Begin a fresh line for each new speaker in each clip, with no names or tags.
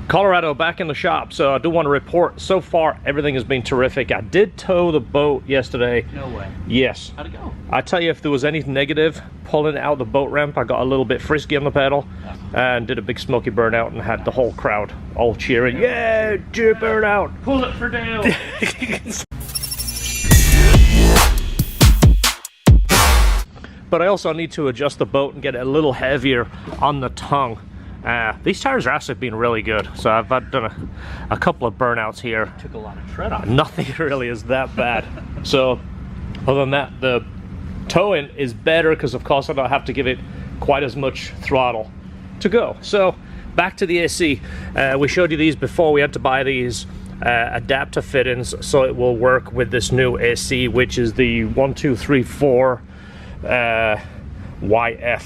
Colorado back in the shop, so I do want to report so far everything has been terrific. I did tow the boat yesterday.
No way.
Yes.
How'd it go?
I tell you, if there was anything negative, pulling out the boat ramp, I got a little bit frisky on the pedal and did a big smoky burnout and had the whole crowd all cheering. Yeah, do burnout.
Pull it for Dale.
But I also need to adjust the boat and get it a little heavier on the tongue. These tires are actually been really good, so I've done a couple of burnouts here.
Took a lot of tread off.
Nothing really is that bad. So other than that, the towing is better because of course I don't have to give it quite as much throttle to go. So back to the AC. We showed you these before. We had to buy these adapter fittings so it will work with this new AC, which is the 1234 YF.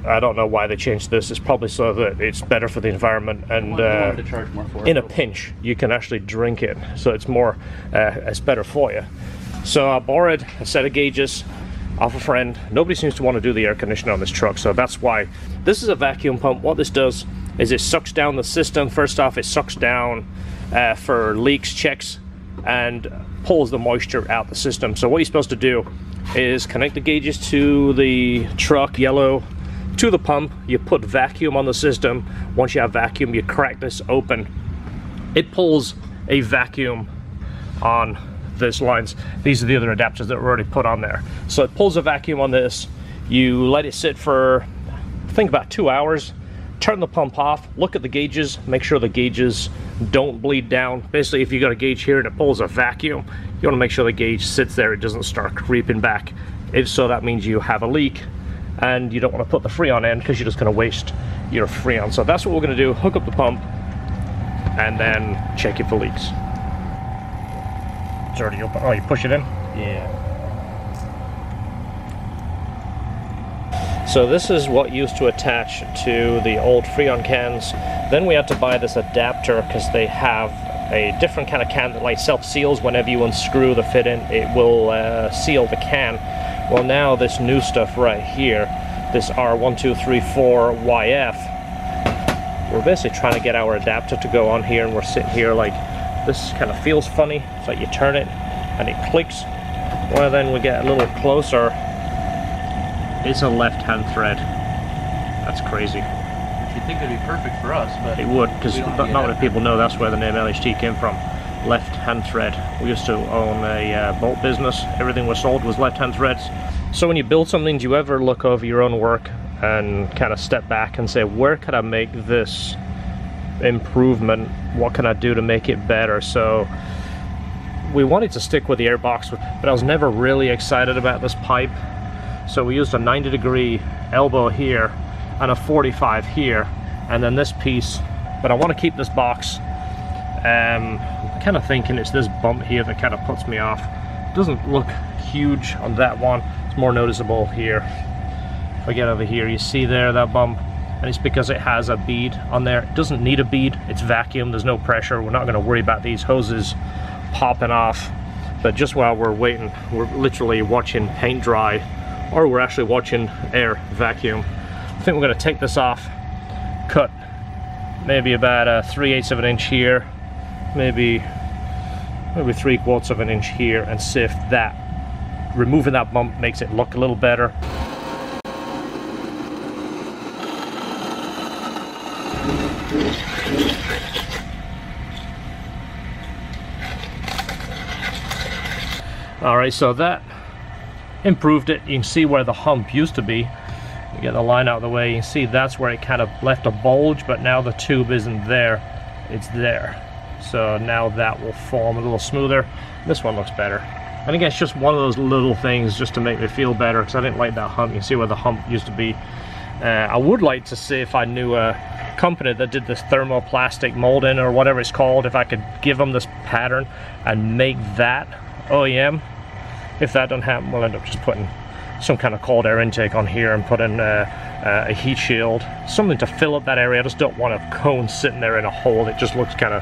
I don't know why they changed this. It's probably so that it's better for the environment, and
to charge more for
in a pinch you can actually drink it, so it's more it's better for you. So I borrowed a set of gauges off a friend. Nobody seems to want to do the air conditioning on this truck, so that's why. This is a vacuum pump. What this does is it sucks down the system. First off, it sucks down for leaks checks and pulls the moisture out the system. So what you're supposed to do is connect the gauges to the truck, yellow to the pump. You put vacuum on the system. Once you have vacuum, you crack this open. It pulls a vacuum on this lines. These are the other adapters that were already put on there. So it pulls a vacuum on this. You let it sit for, I think, about 2 hours. Turn the pump off, look at the gauges, make sure the gauges don't bleed down. Basically, if you got a gauge here and it pulls a vacuum, you want to make sure the gauge sits there, it doesn't start creeping back. If so, that means you have a leak and you don't want to put the Freon in because you're just going to waste your Freon. So that's what we're going to do, hook up the pump and then check it for leaks. It's already open. Oh, you push it in?
Yeah.
So this is what used to attach to the old Freon cans. Then we had to buy this adapter because they have a different kind of can that like self-seals. Whenever you unscrew the fit in, it will seal the can. Well, now this new stuff right here, this R1234 YF, we're basically trying to get our adapter to go on here, and we're sitting here like, this kind of feels funny. It's like you turn it and it clicks. Well, then we get a little closer. It's a left-hand thread. That's crazy.
You'd think it'd be perfect for us, but
it would, because not many people know that's where the name LHT came from. Left-hand thread. We used to own a bolt business. Everything we sold was left-hand threads. So when you build something, do you ever look over your own work and kind of step back and say, where could I make this improvement? What can I do to make it better? So we wanted to stick with the airbox, but I was never really excited about this pipe. So we used a 90-degree elbow here and a 45 here, and then this piece. But I want to keep this box. I'm kind of thinking it's this bump here that kind of puts me off. It doesn't look huge on that one. It's more noticeable here. If I get over here, you see there that bump, and it's because it has a bead on there. It doesn't need a bead. It's vacuum. There's no pressure. We're not going to worry about these hoses popping off. But just while we're waiting, we're literally watching paint dry, or we're actually watching air vacuum. I think we're going to take this off, cut maybe about 3/8 of an inch here, maybe 3/4 of an inch here, and sift that. Removing that bump makes it look a little better. Alright, so that improved it. You can see where the hump used to be. You get the line out of the way, you can see that's where it kind of left a bulge, but now the tube isn't there, it's there. So now that will form a little smoother. This one looks better. And again, it's just one of those little things just to make me feel better, because I didn't like that hump. You can see where the hump used to be. I would like to see if I knew a company that did this thermoplastic molding or whatever it's called, if I could give them this pattern and make that OEM. If that doesn't happen, we'll end up just putting some kind of cold air intake on here and put in a heat shield, something to fill up that area. I just don't want a cone sitting there in a hole. It just looks kind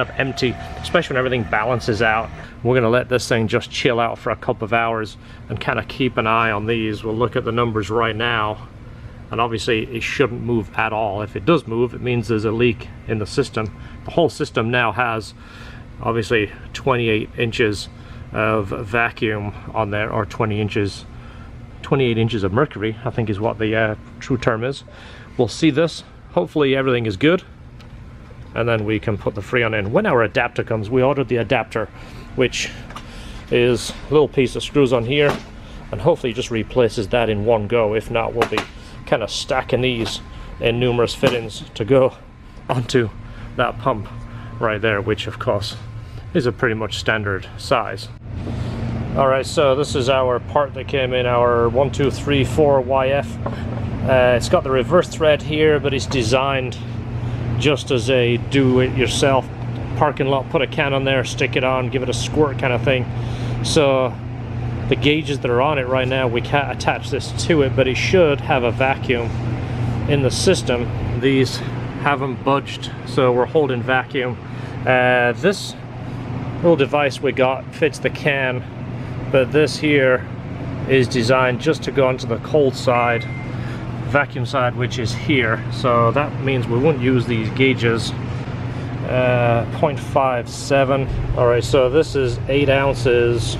of empty, especially when everything balances out. We're going to let this thing just chill out for a couple of hours and kind of keep an eye on these. We'll look at the numbers right now, and obviously it shouldn't move at all. If it does move, it means there's a leak in the system. The whole system now has obviously 28 inches of vacuum on there, or 28 inches of mercury, I think is what the true term is. We'll see this. Hopefully everything is good, and then we can put the Freon in. When our adapter comes, we ordered the adapter, which is a little piece that screws on here, and hopefully just replaces that in one go. If not, we'll be kind of stacking these in numerous fittings to go onto that pump right there, which of course is a pretty much standard size. Alright, so this is our part that came in, our 1234 YF. It's got the reverse thread here, but it's designed just as a do-it-yourself parking lot. Put a can on there, stick it on, give it a squirt kind of thing. So the gauges that are on it right now, we can't attach this to it, but it should have a vacuum in the system. These haven't budged, so we're holding vacuum. This little device we got fits the can, but this here is designed just to go onto the cold side, vacuum side, which is here. So that means we won't use these gauges. 0.57. Alright, so this is 8 ounces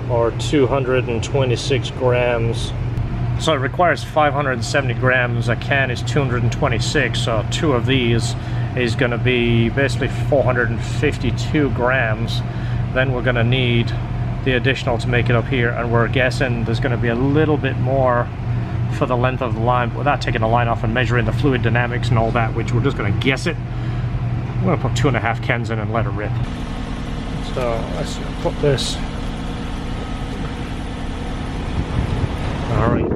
or 226 grams. So it requires 570 grams. A can is 226, so 2 of these is going to be basically 452 grams. Then we're going to need the additional to make it up here, and we're guessing there's going to be a little bit more for the length of the line, without taking the line off and measuring the fluid dynamics and all that, which we're just going to guess it. I'm going to put 2.5 cans in and let it rip. So let's put this. Alright,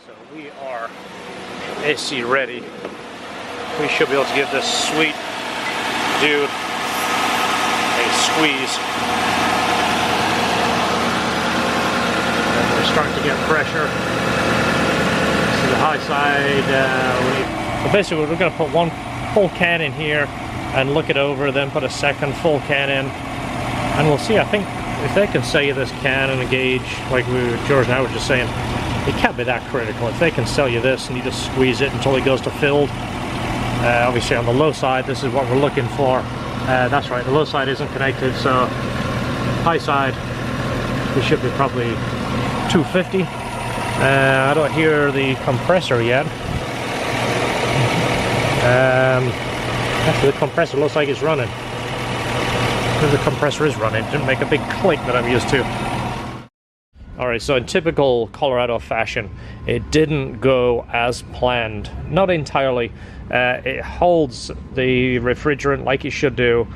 so we are AC ready. We should be able to give this sweet dude a squeeze. And we're starting to get pressure. This is the high side. So basically we're going to put one full can in here and look it over, then put a second full can in, and we'll see. I think if they can sell you this can and a gauge, like George and I were just saying, it can't be that critical. If they can sell you this and you just squeeze it until it goes to filled, obviously on the low side, this is what we're looking for. That's right, the low side isn't connected, so high side, we should be probably 250. I don't hear the compressor yet. Actually, the compressor looks like it's running. The compressor is running. It didn't make a big click that I'm used to. Alright, so in typical Colorado fashion, it didn't go as planned. Not entirely. It holds the refrigerant like it should do.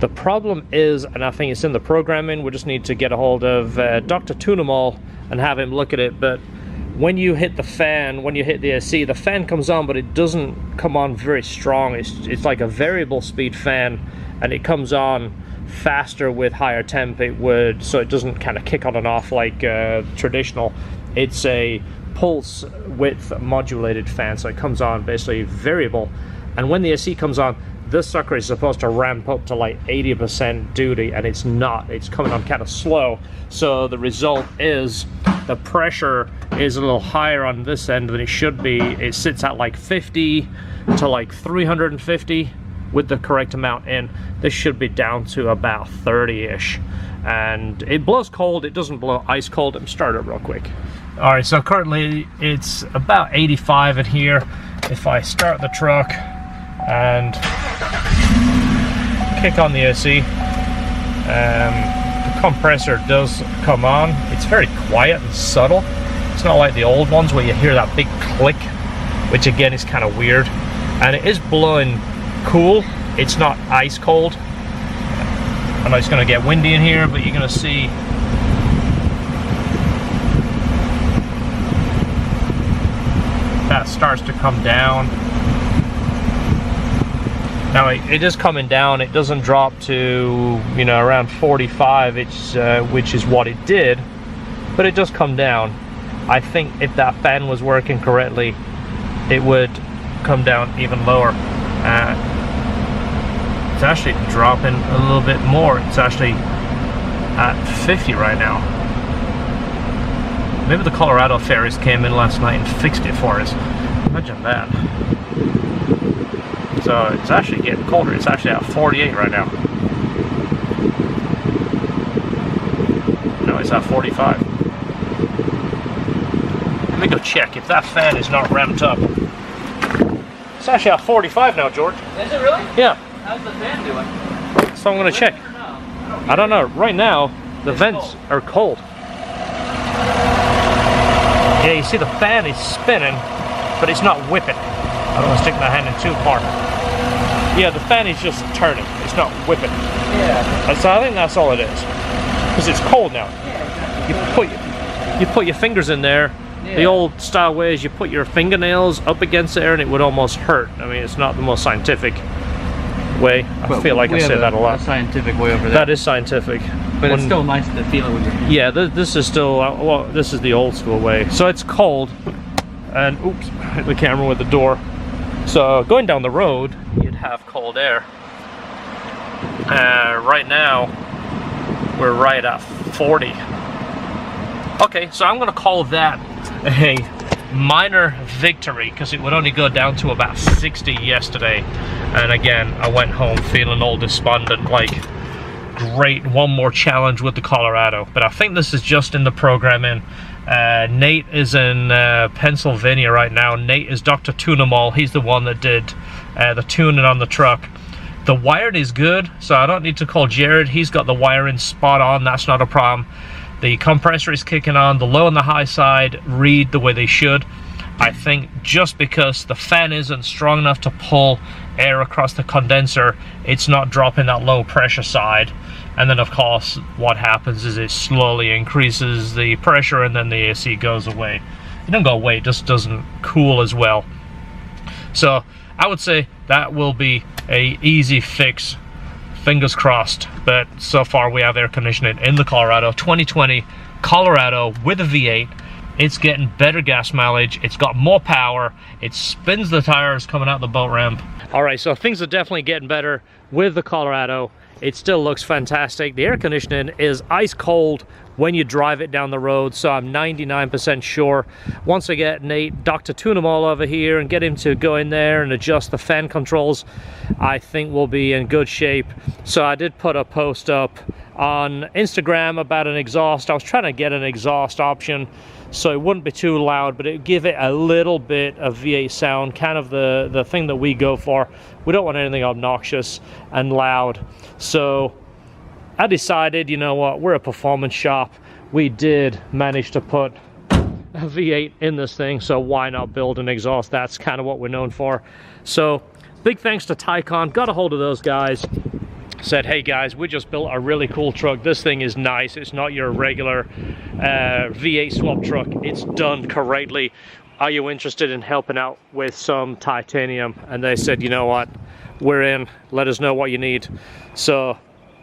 The problem is, and I think it's in the programming, we just need to get a hold of Dr. Tunamal and have him look at it. But when you hit the fan, when you hit the AC, the fan comes on, but it doesn't come on very strong. It's like a variable speed fan, and it comes on faster with higher temp. It would, so it doesn't kind of kick on and off like traditional. It's a pulse width modulated fan, so it comes on basically variable. And when the AC comes on, this sucker is supposed to ramp up to like 80% duty, and it's not. It's coming on kind of slow. So the result is the pressure is a little higher on this end than it should be. It sits at like 50 to like 350 with the correct amount in. This should be down to about 30-ish. And it blows cold, it doesn't blow ice cold. Let me start it real quick. Alright, so currently it's about 85 in here. If I start the truck and kick on the AC, the compressor does come on. It's very quiet and subtle. It's not like the old ones where you hear that big click, which again is kind of weird. And it is blowing cool. It's not ice cold. I know it's going to get windy in here, but you're going to see that starts to come down. Now it is coming down. It doesn't drop to, you know, around 45, which is what it did, but it does come down. I think if that fan was working correctly, it would come down even lower. It's actually dropping a little bit more. It's actually at 50 right now. Maybe the Colorado ferries came in last night and fixed it for us. Imagine that. So it's actually getting colder. It's actually at 48 right now. No, it's at 45. Let me go check if that fan is not ramped up. It's actually at 45 now, George.
Is it really?
Yeah.
How's the fan doing?
So I'm gonna check. I don't know. Right now, the vents are cold. Yeah, you see the fan is spinning, but it's not whipping. I don't want to stick my hand in too far. Yeah, the fan is just turning. It's not whipping.
Yeah.
So I think that's all it is. Because it's cold now.
Yeah,
You put your fingers in there.
Yeah.
The old style way is you put your fingernails up against there and it would almost hurt. I mean, it's not the most scientific way. I feel like I say that a lot.
A scientific way over there.
That is scientific.
But it's still nice to feel it with your hands.
Yeah, this is still, well, this is the old school way. So it's cold, and oops, hit the camera with the door. So going down the road, you'd have cold air. Right now, we're right at 40. Okay, so I'm gonna call that a minor victory because it would only go down to about 60 yesterday. And again, I went home feeling all despondent, like, great, one more challenge with the Colorado. But I think this is just in the programming. Nate is in Pennsylvania right now. Nate is Dr. Tunamal. He's the one that did the tuning on the truck. The wiring is good, so I don't need to call Jared. He's got the wiring spot on. That's not a problem. The compressor is kicking on. The low and the high side read the way they should. I think just because the fan isn't strong enough to pull air across the condenser, it's not dropping that low pressure side. And then of course what happens is it slowly increases the pressure and then the AC goes away. It doesn't go away, it just doesn't cool as well. So I would say that will be a easy fix, fingers crossed. But so far we have air conditioning in the Colorado 2020 Colorado with a V8. It's getting better gas mileage, it's got more power, it spins the tires coming out the boat ramp. All right, so things are definitely getting better with the Colorado. It still looks fantastic. The air conditioning is ice cold when you drive it down the road, so I'm 99% sure once I get Nate, Dr. Tunamal over here and get him to go in there and adjust the fan controls, I think we'll be in good shape. So I did put a post up on Instagram about an exhaust. I was trying to get an exhaust option so it wouldn't be too loud, but it would give it a little bit of V8 sound, kind of the thing that we go for. We don't want anything obnoxious and loud. So I decided, you know what, we're a performance shop. We did manage to put a V8 in this thing, so why not build an exhaust? That's kind of what we're known for. So big thanks to Tycon, got a hold of those guys. Said, hey guys, we just built a really cool truck. This thing is nice. It's not your regular V8 swap truck. It's done correctly. Are you interested in helping out with some titanium? And they said, you know what, we're in. Let us know what you need. So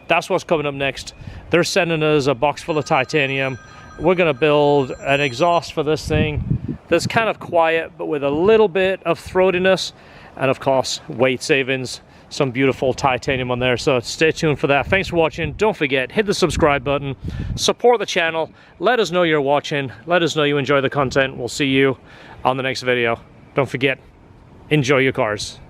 that's what's coming up next. They're sending us a box full of titanium. We're gonna build an exhaust for this thing that's kind of quiet, but with a little bit of throatiness, and of course, weight savings. Some beautiful titanium on there, so stay tuned for that. Thanks for watching. Don't forget, hit the subscribe button, support the channel, let us know you're watching, let us know you enjoy the content. We'll see you on the next video. Don't forget, enjoy your cars.